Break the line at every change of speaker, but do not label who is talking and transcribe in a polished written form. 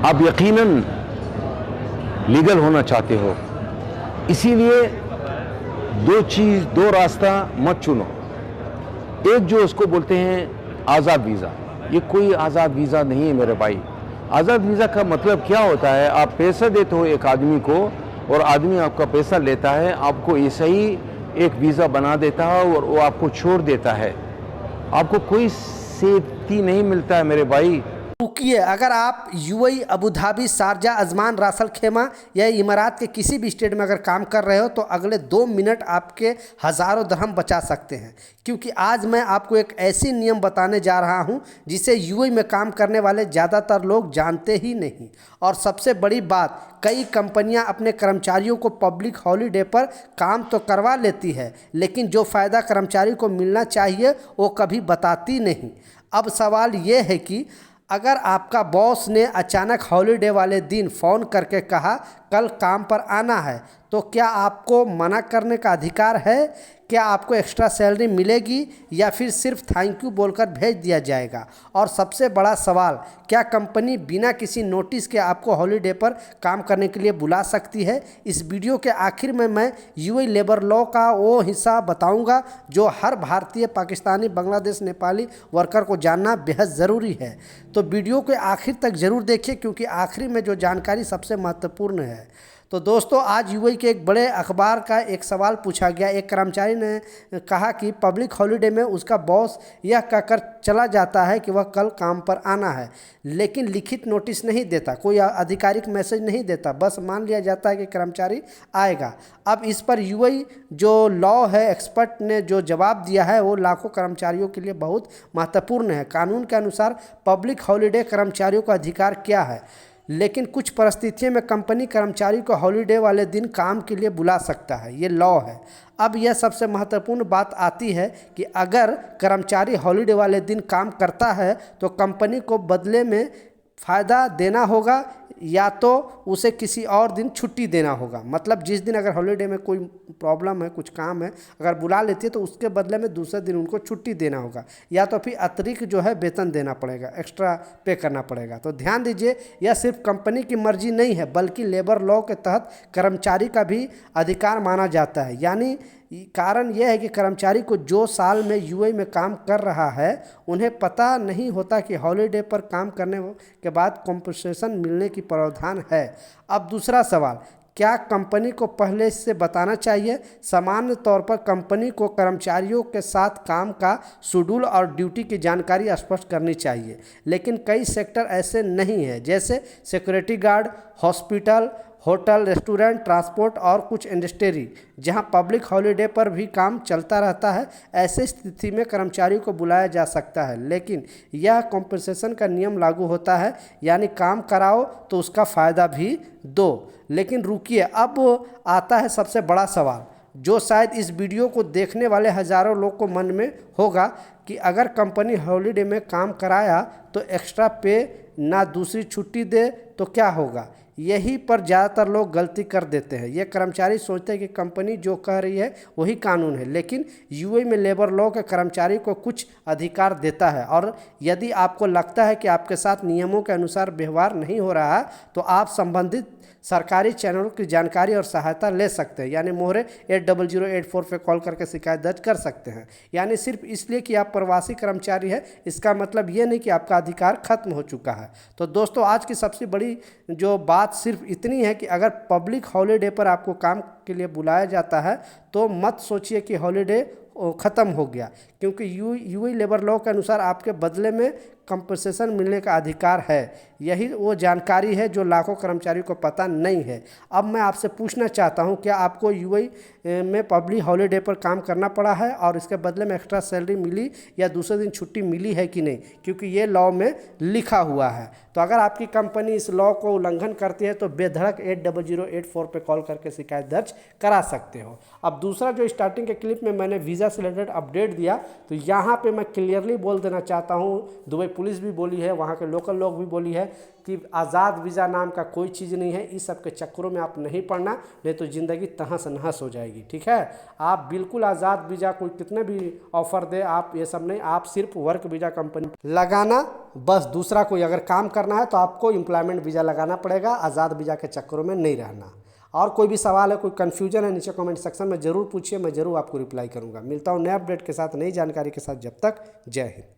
आप यकीनन लीगल होना चाहते हो, इसीलिए दो रास्ता मत चुनो। एक जो उसको बोलते हैं आज़ाद वीज़ा, ये कोई आज़ाद वीज़ा नहीं है मेरे भाई। आज़ाद वीज़ा का मतलब क्या होता है, आप पैसा देते हो एक आदमी को और आदमी आपका पैसा लेता है, आपको ऐसा ही एक वीज़ा बना देता है और वो आपको छोड़ देता है। आपको कोई सेफ्टी नहीं मिलता है मेरे भाई।
रुकिए, अगर आप UAE, Abu Dhabi, Sharjah, Ajman, रासल खेमा या इमारात के किसी भी स्टेट में अगर काम कर रहे हो तो अगले 2 मिनट आपके हज़ारों दरहम बचा सकते हैं, क्योंकि आज मैं आपको एक ऐसी नियम बताने जा रहा हूं जिसे यूएई में काम करने वाले ज़्यादातर लोग जानते ही नहीं। और सबसे बड़ी बात, कई कंपनियां अपने कर्मचारियों को पब्लिक हॉलीडे पर काम तो करवा लेती है, लेकिन जो फ़ायदा कर्मचारी को मिलना चाहिए वो कभी बताती नहीं। अब सवाल ये है कि अगर आपका बॉस ने अचानक हॉलीडे वाले दिन फ़ोन करके कहा कल काम पर आना है, तो क्या आपको मना करने का अधिकार है? क्या आपको एक्स्ट्रा सैलरी मिलेगी या फिर सिर्फ थैंक यू बोलकर भेज दिया जाएगा? और सबसे बड़ा सवाल, क्या कंपनी बिना किसी नोटिस के आपको हॉलीडे पर काम करने के लिए बुला सकती है? इस वीडियो के आखिर में मैं यूएई लेबर लॉ का वो हिस्सा बताऊंगा जो हर भारतीय, पाकिस्तानी, बांग्लादेश, नेपाली वर्कर को जानना बेहद ज़रूरी है। तो वीडियो के आखिर तक ज़रूर देखिए, क्योंकि आखिर में जो जानकारी सबसे महत्वपूर्ण है। तो दोस्तों, आज यूएई के एक बड़े अखबार का एक सवाल पूछा गया। एक कर्मचारी ने कहा कि पब्लिक हॉलीडे में उसका बॉस यह कहकर चला जाता है कि वह कल काम पर आना है, लेकिन लिखित नोटिस नहीं देता, कोई आधिकारिक मैसेज नहीं देता, बस मान लिया जाता है कि कर्मचारी आएगा। अब इस पर यूएई जो लॉ है एक्सपर्ट ने जो जवाब दिया है वो लाखों कर्मचारियों के लिए बहुत महत्वपूर्ण है। कानून के अनुसार पब्लिक हॉलीडे कर्मचारियों का अधिकार क्या है, लेकिन कुछ परिस्थितियों में कंपनी कर्मचारी को हॉलीडे वाले दिन काम के लिए बुला सकता है, ये लॉ है। अब यह सबसे महत्वपूर्ण बात आती है कि अगर कर्मचारी हॉलीडे वाले दिन काम करता है तो कंपनी को बदले में फ़ायदा देना होगा या तो उसे किसी और दिन छुट्टी देना होगा। मतलब जिस दिन अगर हॉलीडे में कोई प्रॉब्लम है, कुछ काम है, अगर बुला लेती है तो उसके बदले में दूसरे दिन उनको छुट्टी देना होगा, या तो फिर अतिरिक्त जो है वेतन देना पड़ेगा, एक्स्ट्रा पे करना पड़ेगा। तो ध्यान दीजिए, यह सिर्फ कंपनी की मर्जी नहीं है बल्कि लेबर लॉ के तहत कर्मचारी का भी अधिकार माना जाता है। यानी कारण यह है कि कर्मचारी को जो साल में यूएई में काम कर रहा है उन्हें पता नहीं होता कि हॉलीडे पर काम करने के बाद कॉम्पनसेशन मिलने की प्रावधान है। अब दूसरा सवाल, क्या कंपनी को पहले से बताना चाहिए? सामान्य तौर पर कंपनी को कर्मचारियों के साथ काम का शेड्यूल और ड्यूटी की जानकारी स्पष्ट करनी चाहिए, लेकिन कई सेक्टर ऐसे नहीं हैं, जैसे security guard, hospital, hotel, restaurant, transport और कुछ इंडस्ट्री जहां पब्लिक हॉलीडे पर भी काम चलता रहता है। ऐसे स्थिति में कर्मचारी को बुलाया जा सकता है, लेकिन यह कॉम्पनसेशन का नियम लागू होता है, यानी काम कराओ तो उसका फ़ायदा भी दो। लेकिन रुकिए, अब आता है सबसे बड़ा सवाल जो शायद इस वीडियो को देखने वाले हज़ारों लोग को मन में होगा कि अगर कंपनी हॉलीडे में काम कराया तो एक्स्ट्रा पे ना दूसरी छुट्टी दे तो क्या होगा? यही पर ज़्यादातर लोग गलती कर देते हैं। ये कर्मचारी सोचते हैं कि कंपनी जो कह रही है वही कानून है, लेकिन यूएई में लेबर लॉ के कर्मचारी को कुछ अधिकार देता है, और यदि आपको लगता है कि आपके साथ नियमों के अनुसार व्यवहार नहीं हो रहा है तो आप संबंधित सरकारी चैनलों की जानकारी और सहायता ले सकते हैं, यानी मोहरे 80084 पे कॉल करके शिकायत दर्ज कर सकते हैं। यानी सिर्फ इसलिए कि आप प्रवासी कर्मचारी हैं इसका मतलब ये नहीं कि आपका अधिकार खत्म हो चुका है। तो दोस्तों, आज की सबसे बड़ी जो बात सिर्फ इतनी है कि अगर पब्लिक हॉलीडे पर आपको काम के लिए बुलाया जाता है तो मत सोचिए कि हॉलीडे ख़त्म हो गया, क्योंकि यूएई लेबर लॉ के अनुसार आपके बदले में कंपनसेशन मिलने का अधिकार है। यही वो जानकारी है जो लाखों कर्मचारियों को पता नहीं है। अब मैं आपसे पूछना चाहता हूं, क्या आपको यूएई में पब्लिक हॉलीडे पर काम करना पड़ा है और इसके बदले में एक्स्ट्रा सैलरी मिली या दूसरे दिन छुट्टी मिली है कि नहीं? क्योंकि ये लॉ में लिखा हुआ है। तो अगर आपकी कंपनी इस लॉ को उल्लंघन करती है तो बेधड़क 80084 पे कॉल करके शिकायत दर्ज करा सकते हो। अब दूसरा, जो स्टार्टिंग के क्लिप में मैंने वीज़ा से रिलेटेड अपडेट दिया, तो यहाँ पे मैं क्लियरली बोल देना चाहता हूँ दुबई पुलिस भी बोली है, वहाँ के लोकल लोग भी बोली है कि आज़ाद वीज़ा नाम का कोई चीज़ नहीं है, इस सब के चक्करों में आप नहीं पड़ना, नहीं तो ज़िंदगी तहस नहस हो जाएगी। ठीक है, आप बिल्कुल आज़ाद वीज़ा कोई कितने भी ऑफ़र दे, आप ये सब नहीं, आप सिर्फ वर्क वीज़ा कंपनी लगाना बस। दूसरा कोई अगर काम करना है तो आपको एम्प्लॉयमेंट वीज़ा लगाना पड़ेगा, आज़ाद वीज़ा के चक्करों में नहीं रहना। और कोई भी सवाल है, कोई कन्फ्यूजन है, नीचे कमेंट सेक्शन में ज़रूर पूछिए, मैं ज़रूर आपको रिप्लाई करूँगा। मिलता हूँ नए अपडेट के साथ, नई जानकारी के साथ। जब तक जय हिंद।